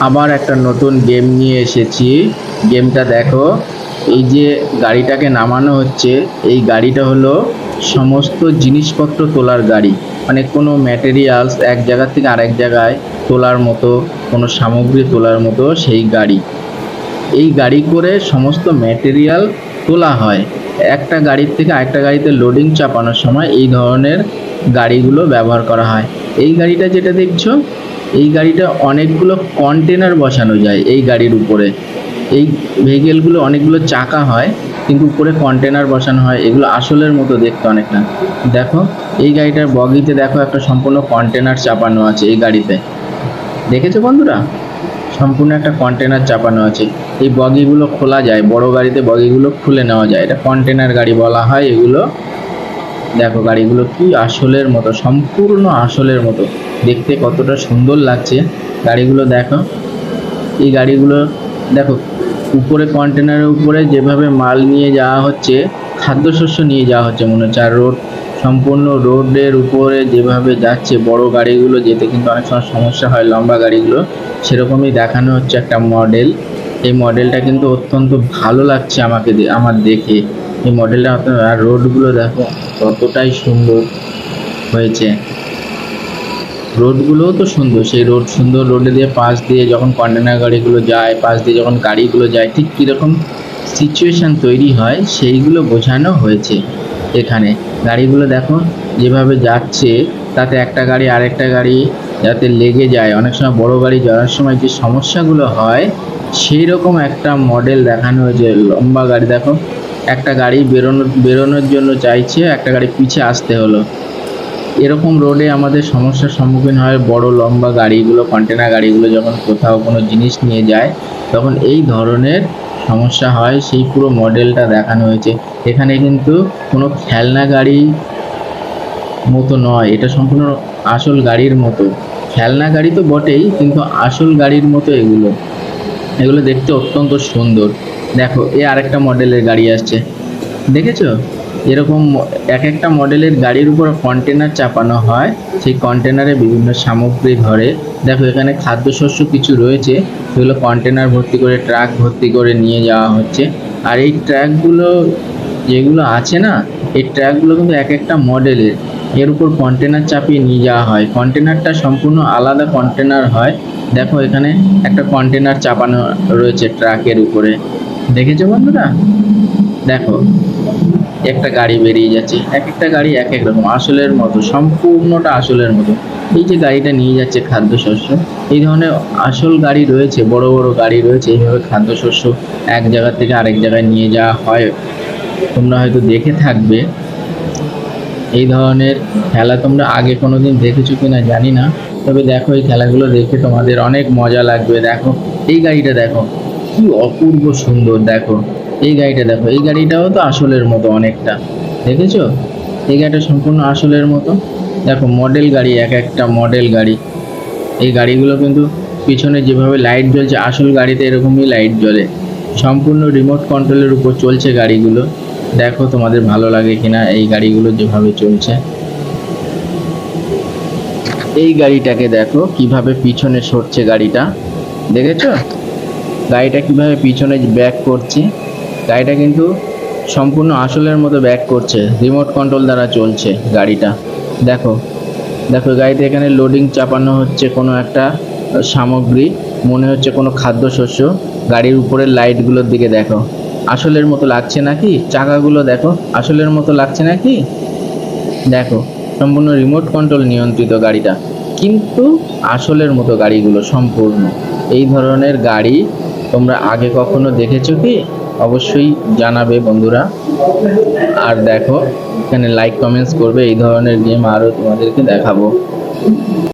আবার একটা নতুন গেম নিয়ে এসেছি। গেমটা দেখো, এই যে গাড়িটাকে নামানো হচ্ছে, এই গাড়িটা হলো সমস্ত জিনিসপত্র তোলার গাড়ি। মানে কোনো ম্যাটেরিয়ালস এক জায়গা থেকে আরেক জায়গায় তোলার মতো, কোনো সামগ্রী তোলার মতো সেই গাড়ি। এই গাড়ি করে সমস্ত ম্যাটেরিয়াল তোলা হয়। একটা গাড়ির থেকে আরেকটা গাড়িতে লোডিং চাপানোর সময় এই ধরনের গাড়িগুলো ব্যবহার করা হয়। এই গাড়িটা যেটা দেখছো, এই গাড়িটা অনেকগুলো কন্টেনার বসানো যায় এই গাড়ির উপরে। এই ভেহিকেলগুলো অনেকগুলো চাকা হয়, কিন্তু উপরে কন্টেনার বসানো হয়। এগুলো আসলের মতো দেখতে অনেকটা। দেখো, এই গাড়িটার বগিতে দেখো একটা সম্পূর্ণ কন্টেনার চাপানো আছে এই গাড়িতে। দেখেছো বন্ধুরা? সম্পূর্ণ একটা কন্টেনার চাপানো আছে। এই বগিগুলো খোলা যায়, বড় গাড়িতে বগিগুলো খুলে নেওয়া যায়, এটা কন্টেনার গাড়ি বলা হয় এগুলো। দেখো গাড়িগুলো কি আসলের মতো, সম্পূর্ণ আসলের মতো দেখতে কতটা সুন্দর লাগছে গাড়িগুলো। দেখো এই গাড়িগুলো, দেখো উপরে কন্টেনারের উপরে যেভাবে মাল নিয়ে যাওয়া হচ্ছে, খাদ্যশস্য নিয়ে যাওয়া হচ্ছে মনে হচ্ছে। আর রোড, সম্পূর্ণ রোডের উপরে যেভাবে যাচ্ছে বড় গাড়িগুলো, যেতে কিন্তু অনেক সময় সমস্যা হয় লম্বা গাড়িগুলো, সেরকমই দেখানো হচ্ছে একটা মডেল। এই মডেলটা কিন্তু অত্যন্ত ভালো লাগছে আমাকে, আমার দেখে এই মডেলটা। আর রোডগুলো দেখো কতটাই সুন্দর হয়েছে। রোডগুলোও তো সুন্দর, সেই রোড সুন্দর রোডে দিয়ে পাশ দিয়ে যখন কন্টেনার গাড়িগুলো যায়, পাশ দিয়ে যখন গাড়িগুলো যায়, ঠিক কীরকম সিচুয়েশান তৈরি হয় সেইগুলো বোঝানো হয়েছে এখানে। গাড়িগুলো দেখো যেভাবে যাচ্ছে, তাতে একটা গাড়ি আরেকটা গাড়ি যাতে লেগে যায়, অনেক সময় বড় গাড়ি যাওয়ার সময় যে সমস্যাগুলো হয় সেই রকম একটা মডেল দেখানো হয়েছে। লম্বা গাড়ি দেখো, একটা গাড়ি বেরোনোর জন্য চাইছে, একটা গাড়ি পিছে আসতে হলো। এরকম রোডে আমাদের সমস্যার সম্মুখীন হয় বড় লম্বা গাড়িগুলো, কন্টেনার গাড়িগুলো যখন কোথাও কোনো জিনিস নিয়ে যায়, তখন এই ধরনের সমস্যা হয়। সেই পুরো মডেলটা দেখানো হয়েছে এখানে। কিন্তু কোনো খেলনা গাড়ি মতো নয়, এটা সম্পূর্ণ আসল গাড়ির মতো। খেলনা গাড়ি তো বটেই, কিন্তু আসল গাড়ির মতো এগুলো। এগুলো দেখতে অত্যন্ত সুন্দর। দেখো এ আরেকটা মডেলের গাড়ি আসছে, দেখেছো? এরকম এক একটা মডেলের গাড়ির উপর কন্টেনার চাপানো হয়, সেই কন্টেনারে বিভিন্ন সামগ্রী ধরে। দেখো এখানে খাদ্যশস্য কিছু রয়েছে, সেগুলো কন্টেনার ভর্তি করে, ট্রাক ভর্তি করে নিয়ে যাওয়া হচ্ছে। আর এই ট্রাকগুলো যেগুলো আছে না, এই ট্রাকগুলো কিন্তু এক একটা মডেলের, এর উপর কন্টেনার চাপিয়ে নিয়ে যাওয়া হয়। কন্টেনারটা সম্পূর্ণ আলাদা কন্টেনার হয়। দেখো এখানে একটা কন্টেনার চাপানো রয়েছে ট্রাকের উপরে, দেখেছো বন্ধুরা? দেখো একটা গাড়ি বেরিয়ে যাচ্ছে, এক একটা গাড়ি এক এক রকম, আসলের মতো, সম্পূর্ণটা আসলের মতো। এই যে গাড়িটা নিয়ে যাচ্ছে খাদ্যশস্য, এই ধরনের আসল গাড়ি রয়েছে, বড় বড় গাড়ি রয়েছে, এইভাবে খাদ্যশস্য এক জায়গা থেকে আরেক জায়গায় নিয়ে যাওয়া হয়। তোমরা হয়তো দেখে থাকবে এই ধরনের খেলা, তোমরা আগে কোনোদিন দেখেছো কিনা জানি না, তবে দেখো এই খেলাগুলো দেখে তোমাদের অনেক মজা লাগবে। দেখো এই গাড়িটা দেখো, কি অপূর্ব সুন্দর। দেখো এই গাড়িটা দেখো, এই গাড়িটাও তো আসলের মতো অনেকটা, দেখেছো? এই গাড়িটা সম্পূর্ণ আসলের মতো। দেখো মডেল গাড়ি, এক একটা মডেল গাড়ি। এই গাড়িগুলো কিন্তু পিছনে যেভাবে লাইট জ্বলছে, আসল গাড়িতে এরকমই লাইট জ্বলে। সম্পূর্ণ রিমোট কন্ট্রোলের উপর চলছে গাড়িগুলো। দেখো তোমাদের ভালো লাগে কিনা এই গাড়িগুলো যেভাবে চলছে। এই গাড়িটাকে দেখো কিভাবে পিছনে সরছে গাড়িটা, দেখেছো? গাড়িটা কিভাবে পিছনে ব্যাক করছে। গাড়িটা কিন্তু সম্পূর্ণ আসলের মতো ব্যাক করছে, রিমোট কন্ট্রোল দ্বারা চলছে গাড়িটা। দেখো দেখো গাড়িতে এখানে লোডিং চাপানো হচ্ছে কোনো একটা সামগ্রী, মনে হচ্ছে কোনো খাদ্যশস্য। গাড়ির উপরের লাইটগুলোর দিকে দেখো, আসলের মতো লাগছে নাকি? চাকাগুলো দেখো, আসলের মতো লাগছে নাকি? দেখো সম্পূর্ণ রিমোট কন্ট্রোল নিয়ন্ত্রিত গাড়িটা, কিন্তু আসলের মতো গাড়িগুলো সম্পূর্ণ। এই ধরনের গাড়ি তোমরা আগে কখনো দেখেছো কি? অবশ্যই জানাবে বন্ধুরা। আর দেখো এখানে লাইক কমেন্টস করবে, এই ধরনের গেম আরও তোমাদেরকে দেখাবো।